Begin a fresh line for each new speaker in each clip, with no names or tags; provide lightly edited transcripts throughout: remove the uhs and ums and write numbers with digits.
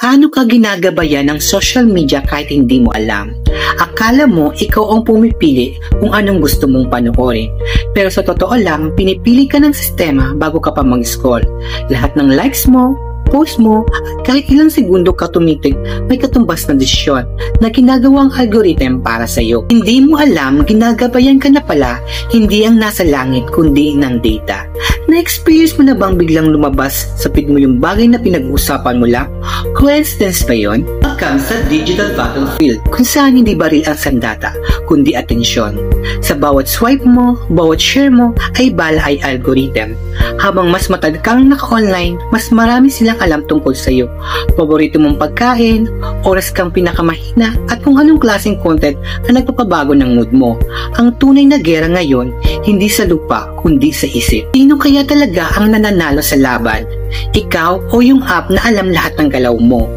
Gaano ka ginagabayan ng social media kahit hindi mo alam? Akala mo ikaw ang pumipili kung anong gusto mong panoorin. Pero sa totoo lang, pinipili ka ng sistema bago ka pa mag-scroll. Lahat ng likes mo, post mo, at kahit ilang segundo ka tumitig, may katumbas na desisyon na ginagawang algorithm para sa iyo. Hindi mo alam, ginagabayan ka na pala, hindi ang nasa langit kundi ng data. Na-experience mo na bang biglang lumabas sa feed mo yung bagay na pinag-uusapan mo lang? Coincidence ba yun? Welcome sa digital battlefield, kung saan hindi baril ang sandata, kundi atensyon. Sa bawat swipe mo, bawat share mo, ay bala ay algorithm. Habang mas matag kang naka-online, mas marami silang alam tungkol sa iyo. Paborito mong pagkain, oras kang pinakamahina, at kung anong klaseng content ang nagpapabago ng mood mo. Ang tunay na gera ngayon, hindi sa lupa, kundi sa isip. Sino kaya talaga ang nananalo sa laban? Ikaw o yung app na alam lahat ng galaw mo?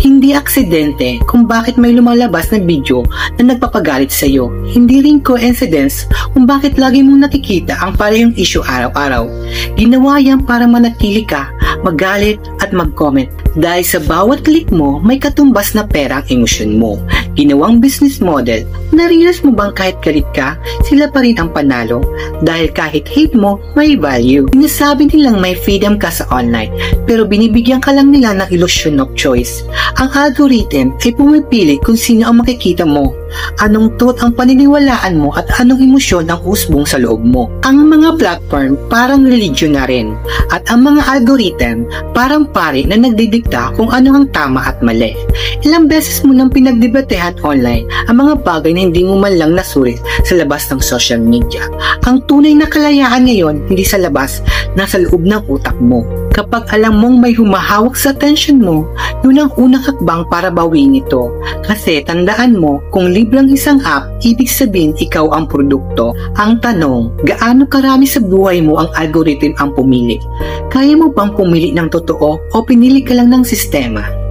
Hindi aksidente kung bakit may lumalabas na video na nagpapagalit sa iyo. Hindi rin coincidence kung bakit lagi mong nakikita ang parehong issue araw-araw. Ginawa yan para manatili ka, magalit at mag-comment. Dahil sa bawat click mo, may katumbas na pera ang emosyon mo. Ginawang business model, na-realize mo bang kahit galit ka, sila pa rin ang panalo? Dahil kahit hate mo, may value. Sinasabi nilang may freedom ka sa online, pero binibigyan ka lang nila ng illusion of choice. Ang algorithm ay pumipili kung sino ang makikita mo, anong thought ang paniniwalaan mo at anong emosyon ang usbong sa loob mo. Ang mga platform parang religion na rin, at ang mga algorithm parang pari na nagdidikta kung ano ang tama at mali. Ilang beses mo nang pinagdebatehan online ang mga bagay na hindi mo man lang nasulit sa labas ng social media. Ang tunay na kalayaan ngayon hindi sa labas, nasa loob ng utak mo. Kapag alam mong may humahawak sa attention mo, yun ang unang hakbang para bawiin ito. Kasi tandaan mo, kung libreng isang app, ibig sabihin ikaw ang produkto. Ang tanong, gaano karami sa buhay mo ang algorithm ang pumili? Kaya mo bang pumili ng totoo o pinili ka lang ng sistema?